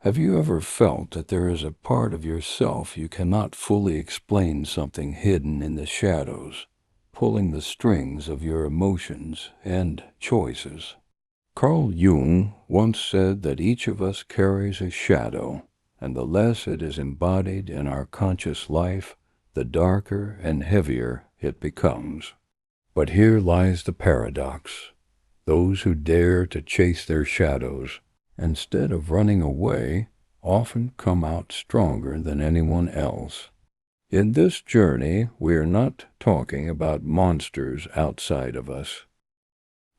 Have you ever felt that there is a part of yourself you cannot fully explain, something hidden in the shadows, pulling the strings of your emotions and choices? Carl Jung once said that each of us carries a shadow, and the less it is embodied in our conscious life, the darker and heavier it becomes. But here lies the paradox. Those who dare to chase their shadows, instead of running away, often come out stronger than anyone else. In this journey, we are not talking about monsters outside of us,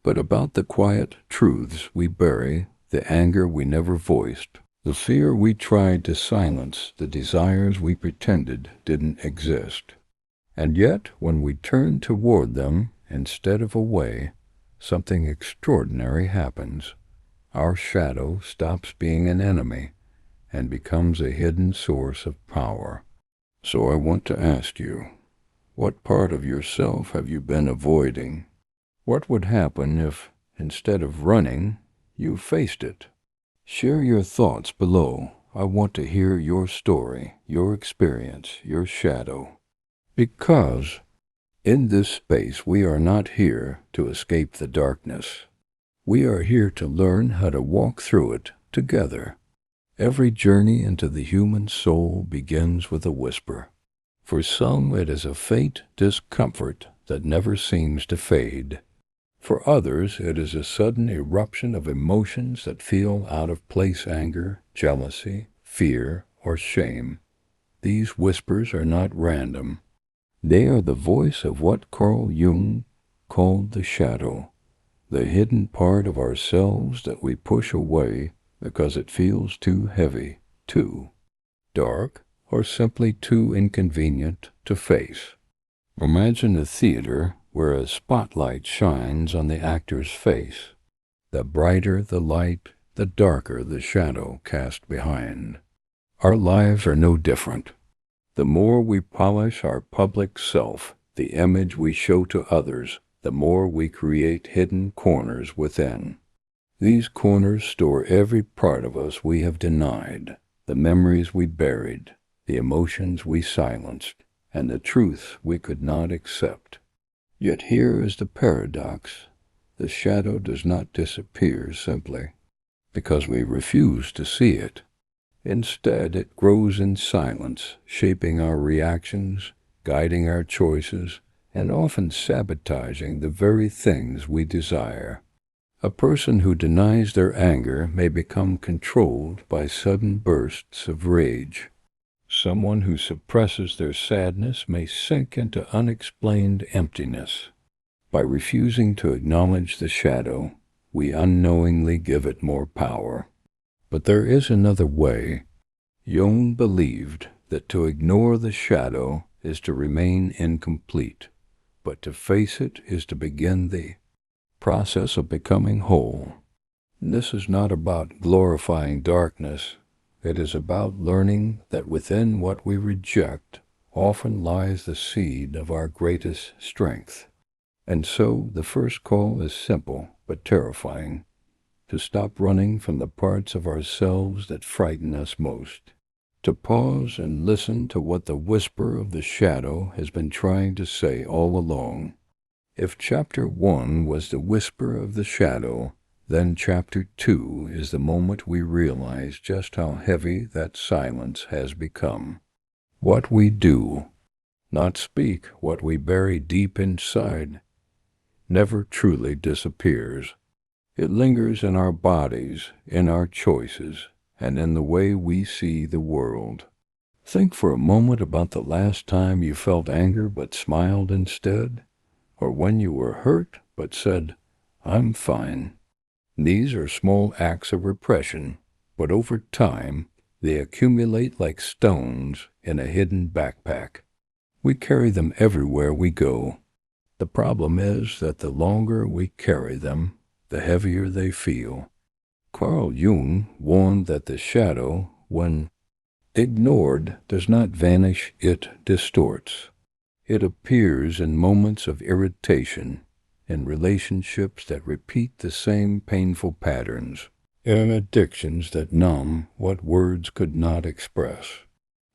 but about the quiet truths we bury, the anger we never voiced, the fear we tried to silence, the desires we pretended didn't exist. And yet, when we turn toward them instead of away, something extraordinary happens. Our shadow stops being an enemy and becomes a hidden source of power. So I want to ask you, what part of yourself have you been avoiding? What would happen if, instead of running, you faced it? Share your thoughts below. I want to hear your story, your experience, your shadow. Because in this space we are not here to escape the darkness. We are here to learn how to walk through it together. Every journey into the human soul begins with a whisper. For some it is a faint discomfort that never seems to fade. For others it is a sudden eruption of emotions that feel out of place: anger, jealousy, fear, or shame. These whispers are not random. They are the voice of what Carl Jung called the shadow, the hidden part of ourselves that we push away because it feels too heavy, too dark, or simply too inconvenient to face. Imagine a theater where a spotlight shines on the actor's face. The brighter the light, the darker the shadow cast behind. Our lives are no different. The more we polish our public self, the image we show to others, the more we create hidden corners within. These corners store every part of us we have denied, the memories we buried, the emotions we silenced, and the truths we could not accept. Yet here is the paradox. The shadow does not disappear simply because we refuse to see it. Instead, it grows in silence, shaping our reactions, guiding our choices, and often sabotaging the very things we desire. A person who denies their anger may become controlled by sudden bursts of rage. Someone who suppresses their sadness may sink into unexplained emptiness. By refusing to acknowledge the shadow, we unknowingly give it more power. But there is another way. Jung believed that to ignore the shadow is to remain incomplete, but to face it is to begin the process of becoming whole. This is not about glorifying darkness. It is about learning that within what we reject often lies the seed of our greatest strength. And so the first call is simple but terrifying: to stop running from the parts of ourselves that frighten us most, to pause and listen to what the whisper of the shadow has been trying to say all along. If chapter 1 was the whisper of the shadow, then chapter 2 is the moment we realize just how heavy that silence has become. What we do, not speak, what we bury deep inside, never truly disappears. It lingers in our bodies, in our choices, and in the way we see the world. Think for a moment about the last time you felt anger but smiled instead, or when you were hurt but said, "I'm fine." These are small acts of repression, but over time they accumulate like stones in a hidden backpack. We carry them everywhere we go. The problem is that the longer we carry them, the heavier they feel. Carl Jung warned that the shadow, when ignored, does not vanish, it distorts. It appears in moments of irritation, in relationships that repeat the same painful patterns, in addictions that numb what words could not express.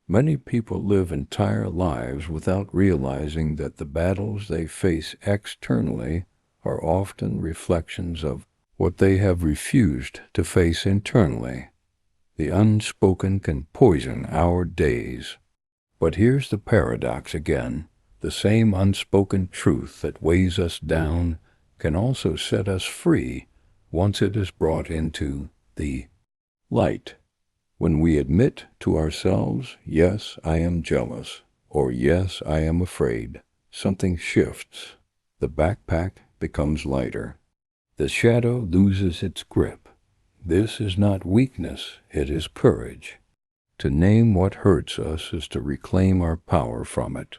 Many people live entire lives without realizing that the battles they face externally are often reflections of what they have refused to face internally. The unspoken can poison our days. But here's the paradox again. The same unspoken truth that weighs us down can also set us free once it is brought into the light. When we admit to ourselves, yes, I am jealous, or yes, I am afraid, something shifts. The backpack becomes lighter. The shadow loses its grip. This is not weakness, it is courage. To name what hurts us is to reclaim our power from it.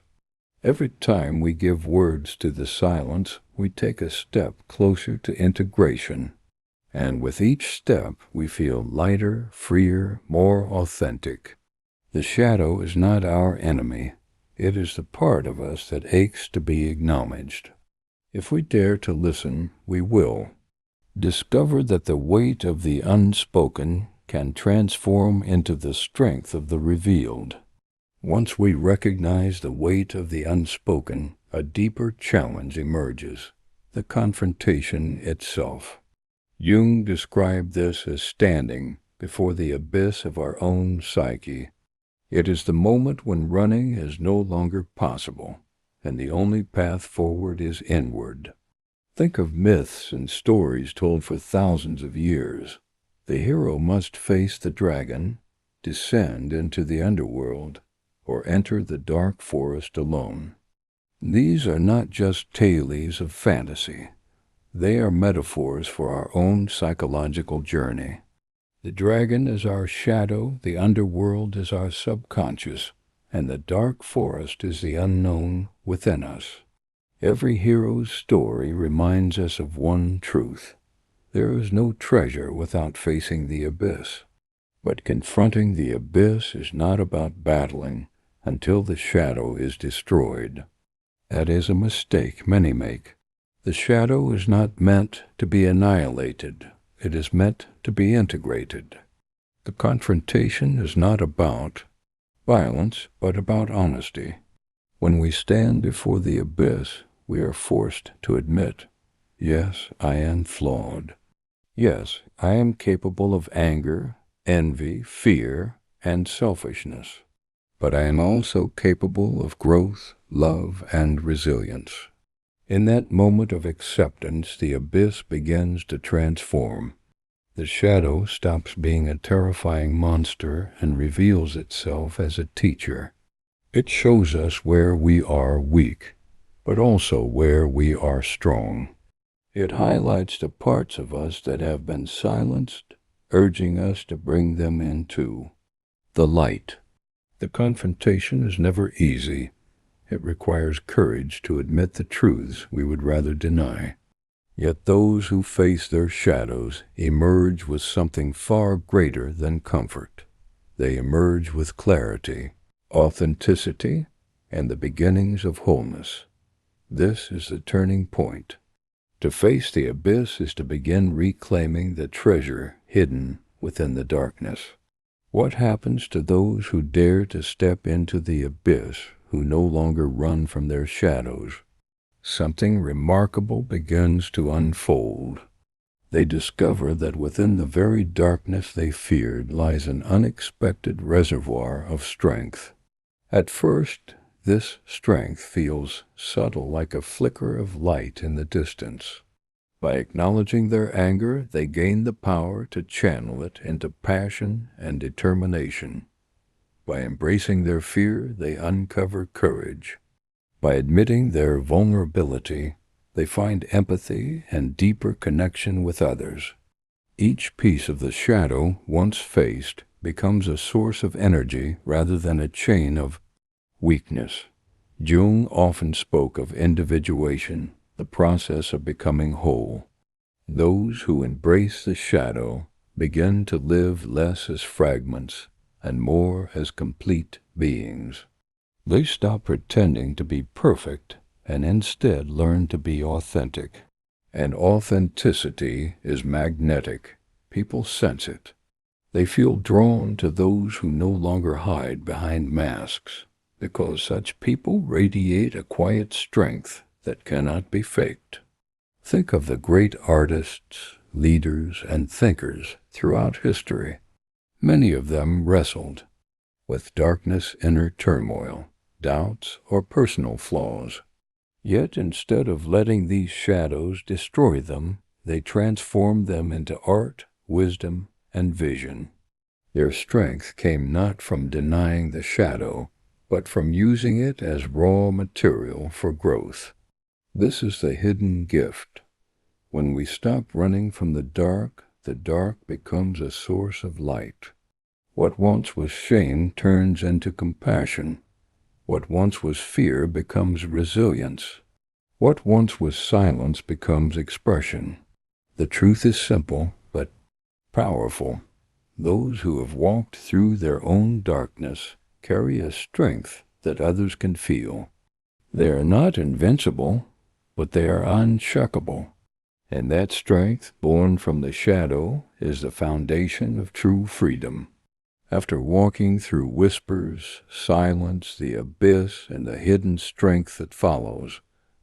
Every time we give words to the silence, we take a step closer to integration. And with each step, we feel lighter, freer, more authentic. The shadow is not our enemy. It is the part of us that aches to be acknowledged. If we dare to listen, we will. Discover that the weight of the unspoken can transform into the strength of the revealed. Once we recognize the weight of the unspoken, a deeper challenge emerges, the confrontation itself. Jung described this as standing before the abyss of our own psyche. It is the moment when running is no longer possible, and the only path forward is inward. Think of myths and stories told for thousands of years. The hero must face the dragon, descend into the underworld, or enter the dark forest alone. These are not just tales of fantasy. They are metaphors for our own psychological journey. The dragon is our shadow, the underworld is our subconscious, and the dark forest is the unknown within us. Every hero's story reminds us of one truth. There is no treasure without facing the abyss. But confronting the abyss is not about battling until the shadow is destroyed. That is a mistake many make. The shadow is not meant to be annihilated. It is meant to be integrated. The confrontation is not about violence, but about honesty. When we stand before the abyss, we are forced to admit, yes, I am flawed. Yes, I am capable of anger, envy, fear, and selfishness. But I am also capable of growth, love, and resilience. In that moment of acceptance, the abyss begins to transform. The shadow stops being a terrifying monster and reveals itself as a teacher. It shows us where we are weak, but also where we are strong. It highlights the parts of us that have been silenced, urging us to bring them into the light. The confrontation is never easy. It requires courage to admit the truths we would rather deny. Yet those who face their shadows emerge with something far greater than comfort. They emerge with clarity, authenticity, and the beginnings of wholeness. This is the turning point. To face the abyss is to begin reclaiming the treasure hidden within the darkness. What happens to those who dare to step into the abyss, who no longer run from their shadows? Something remarkable begins to unfold. They discover that within the very darkness they feared lies an unexpected reservoir of strength. At first, this strength feels subtle, like a flicker of light in the distance. By acknowledging their anger, they gain the power to channel it into passion and determination. By embracing their fear, they uncover courage. By admitting their vulnerability, they find empathy and deeper connection with others. Each piece of the shadow, once faced, becomes a source of energy rather than a chain of weakness. Jung often spoke of individuation, the process of becoming whole. Those who embrace the shadow begin to live less as fragments and more as complete beings. They stop pretending to be perfect and instead learn to be authentic. And authenticity is magnetic. People sense it. They feel drawn to those who no longer hide behind masks, because such people radiate a quiet strength that cannot be faked. Think of the great artists, leaders, and thinkers throughout history. Many of them wrestled with darkness, inner turmoil, doubts, or personal flaws. Yet instead of letting these shadows destroy them, they transformed them into art, wisdom, and vision. Their strength came not from denying the shadow, but from using it as raw material for growth. This is the hidden gift. When we stop running from the dark becomes a source of light. What once was shame turns into compassion. What once was fear becomes resilience. What once was silence becomes expression. The truth is simple, but powerful. Those who have walked through their own darkness carry a strength that others can feel. They are not invincible, but they are unshakable. And that strength, born from the shadow, is the foundation of true freedom. After walking through whispers, silence, the abyss, and the hidden strength that follows,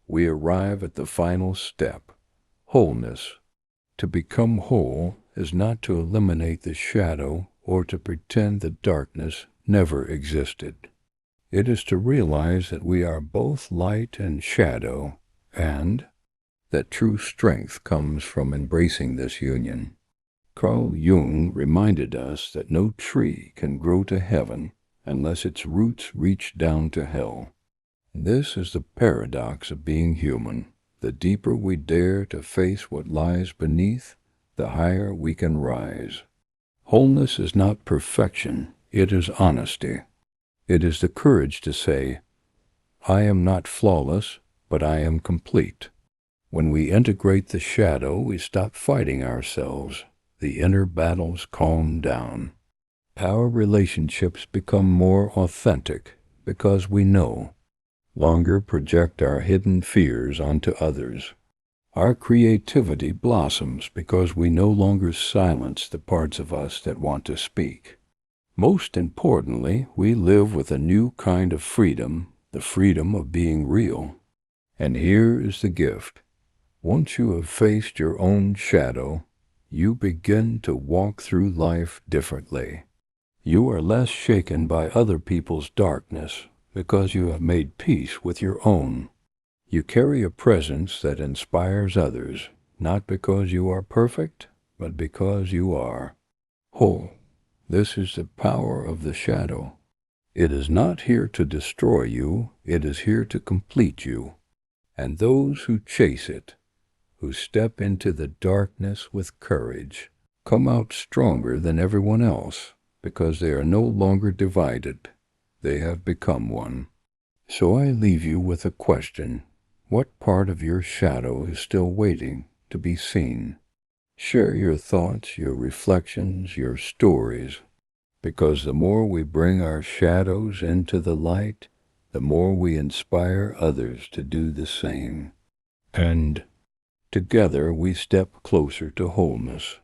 we arrive at the final step, wholeness. To become whole is not to eliminate the shadow or to pretend that darkness never existed. It is to realize that we are both light and shadow, and that true strength comes from embracing this union. Carl Jung reminded us that no tree can grow to heaven unless its roots reach down to hell. This is the paradox of being human. The deeper we dare to face what lies beneath, the higher we can rise. Wholeness is not perfection, it is honesty. It is the courage to say, I am not flawless, but I am complete. When we integrate the shadow, we stop fighting ourselves. The inner battles calm down. Our relationships become more authentic because we no longer project our hidden fears onto others. Our creativity blossoms because we no longer silence the parts of us that want to speak. Most importantly, we live with a new kind of freedom, the freedom of being real. And here is the gift. Once you have faced your own shadow, you begin to walk through life differently. You are less shaken by other people's darkness because you have made peace with your own. You carry a presence that inspires others, not because you are perfect, but because you are whole. This is the power of the shadow. It is not here to destroy you, it is here to complete you. And those who chase it, who step into the darkness with courage, come out stronger than everyone else because they are no longer divided. They have become one. So I leave you with a question. What part of your shadow is still waiting to be seen? Share your thoughts, your reflections, your stories, because the more we bring our shadows into the light, the more we inspire others to do the same. And together we step closer to wholeness.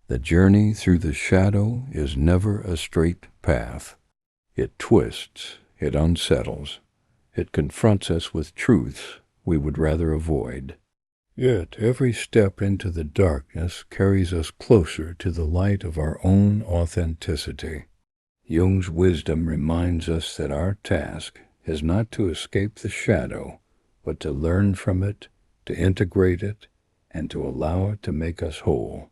The journey through the shadow is never a straight path. It twists, it unsettles, it confronts us with truths we would rather avoid. Yet every step into the darkness carries us closer to the light of our own authenticity. Jung's wisdom reminds us that our task is not to escape the shadow, but to learn from it, to integrate it, and to allow it to make us whole.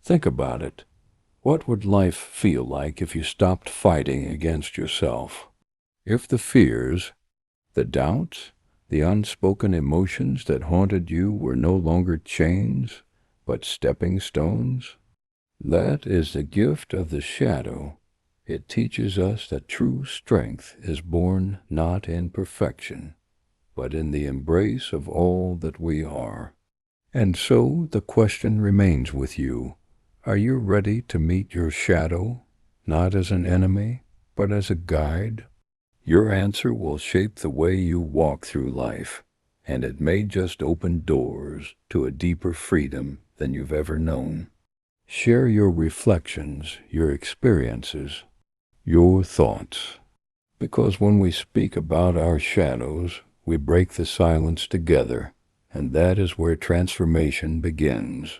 Think about it. What would life feel like if you stopped fighting against yourself? If the fears, the doubts, the unspoken emotions that haunted you were no longer chains, but stepping stones? That is the gift of the shadow. It teaches us that true strength is born not in perfection, but in the embrace of all that we are. And so the question remains with you. Are you ready to meet your shadow, not as an enemy, but as a guide? Your answer will shape the way you walk through life, and it may just open doors to a deeper freedom than you've ever known. Share your reflections, your experiences, your thoughts. Because when we speak about our shadows, we break the silence together, and that is where transformation begins.